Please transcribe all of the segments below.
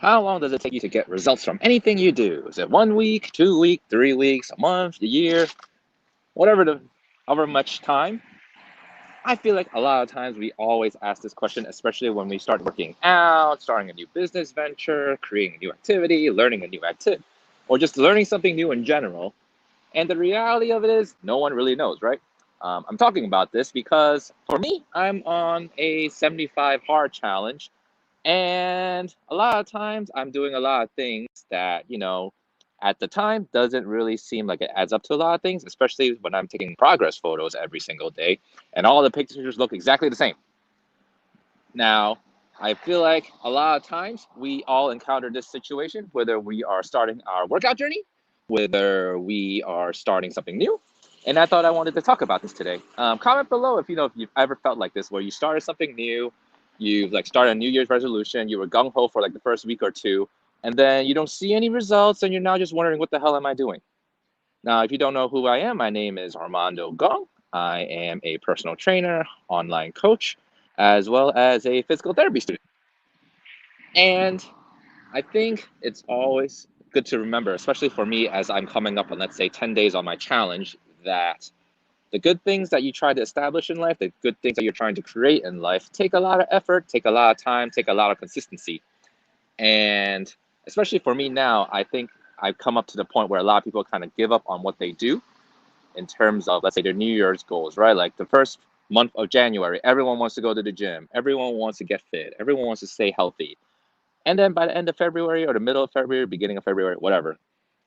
How long does it take you to get results from anything you do? Is it 1 week, 2 week, 3 weeks, a month, a year, whatever however much time? I feel like a lot of times we always ask this question, especially when we start working out, starting a new business venture, creating a new activity, learning a new activity, or just learning something new in general. And the reality of it is, no one really knows, right? I'm talking about this because for me, I'm on a 75 hard challenge. And a lot of times I'm doing a lot of things that, at the time doesn't really seem like it adds up to a lot of things, especially when I'm taking progress photos every single day and all the pictures look exactly the same. Now, I feel like a lot of times we all encounter this situation, whether we are starting our workout journey, whether we are starting something new. And I thought I wanted to talk about this today. Comment below if if you've ever felt like this, where you started something new, you like started a New Year's resolution, you were gung ho for like the first week or two, and then you don't see any results, and you're now just wondering what the hell am I doing? Now, if you don't know who I am, my name is Armando Gong. I am a personal trainer, online coach, as well as a physical therapy student. And I think it's always good to remember, especially for me as I'm coming up on, let's say, 10 days on my challenge, that the good things that you try to establish in life, the good things that you're trying to create in life, take a lot of effort, take a lot of time, take a lot of consistency. And especially for me now, I think I've come up to the point where a lot of people kind of give up on what they do in terms of, let's say, their New Year's goals, right? Like the first month of January, everyone wants to go to the gym, everyone wants to get fit, everyone wants to stay healthy. And then by the end of February or the middle of February, beginning of February, whatever,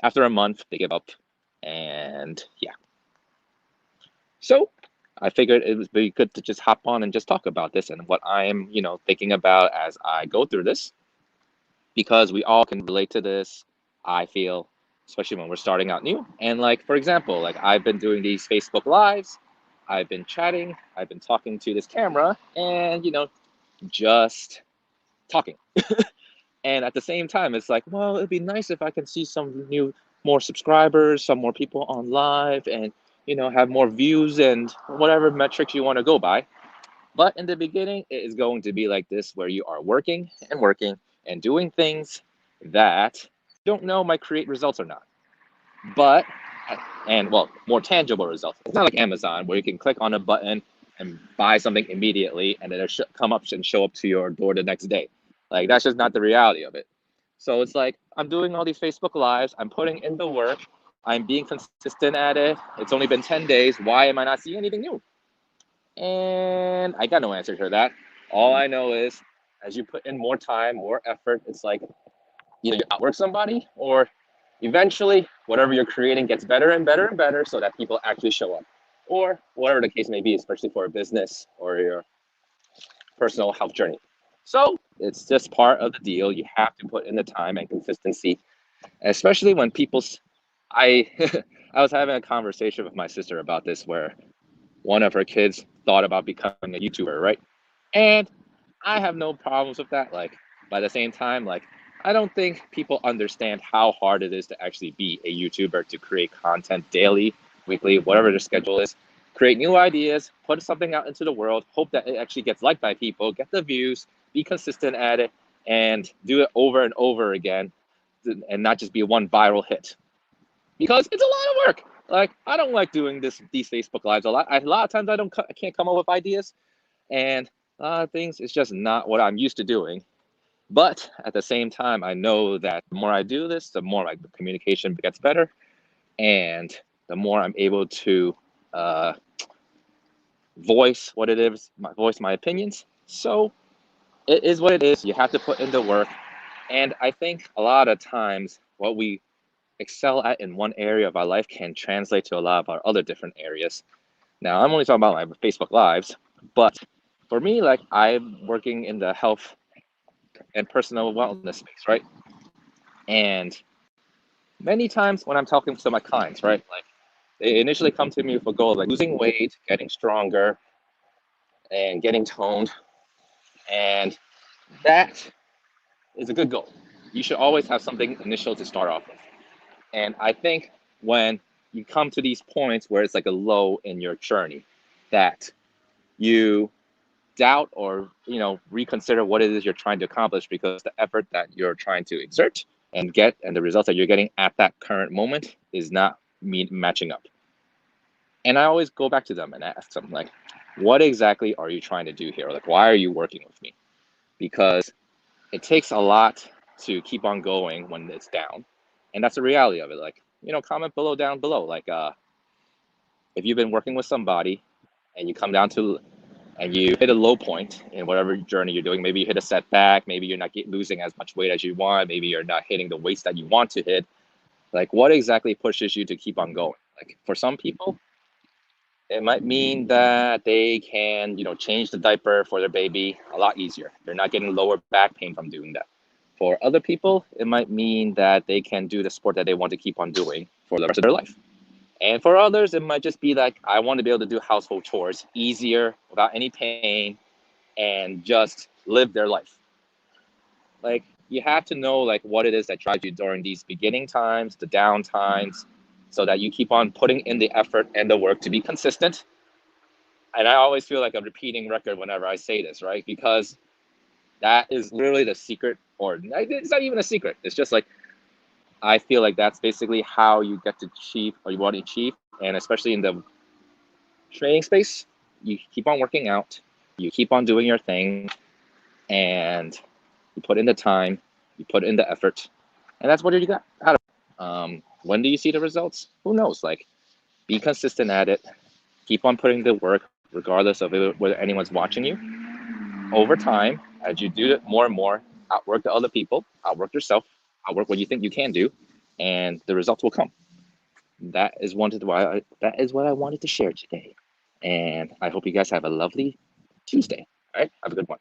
after a month, they give up. And yeah. So I figured it would be good to just hop on and just talk about this and what I'm, thinking about as I go through this, because we all can relate to this, I feel, especially when we're starting out new. And like, for example, like I've been doing these Facebook Lives, I've been chatting, I've been talking to this camera and, just talking. And at the same time, it's like, well, it'd be nice if I can see some more subscribers, some more people on live, and have more views and whatever metrics you want to go by. But in the beginning, it is going to be like this, where you are working and doing things that you don't know might create results or not. But and well, more tangible results. It's not like Amazon where you can click on a button and buy something immediately, and then it'll come up and show up to your door the next day. Like that's just not the reality of it. So it's like I'm doing all these Facebook Lives. I'm putting in the work. I'm being consistent at it. It's only been 10 days. Why am I not seeing anything new? And I got no answer to that. All I know is as you put in more time, more effort, it's like either you outwork somebody or eventually whatever you're creating gets better and better and better so that people actually show up. Or whatever the case may be, especially for a business or your personal health journey. So it's just part of the deal. You have to put in the time and consistency, especially when I I was having a conversation with my sister about this where one of her kids thought about becoming a YouTuber, right? And I have no problems with that. Like, by the same time, like, I don't think people understand how hard it is to actually be a YouTuber, to create content daily, weekly, whatever the schedule is, create new ideas, put something out into the world, hope that it actually gets liked by people, get the views, be consistent at it, and do it over and over again, and not just be one viral hit. Because it's a lot of work. Like, I don't like doing these Facebook Lives a lot. A lot of times I can't come up with ideas, and a lot of things, it's just not what I'm used to doing. But at the same time, I know that the more I do this, the more my communication gets better, and the more I'm able to uh, voice what it is, voice my opinions. So it is what it is. You have to put in the work. And I think a lot of times what we excel at in one area of our life can translate to a lot of our other different areas. Now, I'm only talking about my Facebook Lives, but for me, like I'm working in the health and personal wellness space, right? And many times when I'm talking to my clients, right, like they initially come to me with a goal of like losing weight, getting stronger, and getting toned, and that is a good goal. You should always have something initial to start off with. And I think when you come to these points where it's like a low in your journey, that you doubt or reconsider what it is you're trying to accomplish, because the effort that you're trying to exert and get and the results that you're getting at that current moment is not matching up. And I always go back to them and ask them, like, what exactly are you trying to do here? Like, why are you working with me? Because it takes a lot to keep on going when it's down. And that's the reality of it. Like, comment below, down below. Like, if you've been working with somebody and you come down to and you hit a low point in whatever journey you're doing, maybe you hit a setback, maybe you're not losing as much weight as you want, maybe you're not hitting the weights that you want to hit. Like, what exactly pushes you to keep on going? Like, for some people, it might mean that they can, change the diaper for their baby a lot easier. They're not getting lower back pain from doing that. For other people, it might mean that they can do the sport that they want to keep on doing for the rest of their life. And for others, it might just be like, I want to be able to do household chores easier, without any pain, and just live their life. Like, you have to know like what it is that drives you during these beginning times, the down times, so that you keep on putting in the effort and the work to be consistent. And I always feel like a repeating record whenever I say this, right? Because that is literally the secret, or it's not even a secret. It's just like, I feel like that's basically how you get to achieve or you want to achieve. And especially in the training space, you keep on working out, you keep on doing your thing, and you put in the time, you put in the effort, and that's what you got out of it. When do you see the results? Who knows? Like, be consistent at it, keep on putting the work, regardless of whether anyone's watching you. Over time, as you do it more and more, outwork the other people, outwork yourself, outwork what you think you can do, and the results will come. That is what I wanted to share today. And I hope you guys have a lovely Tuesday. All right, have a good one.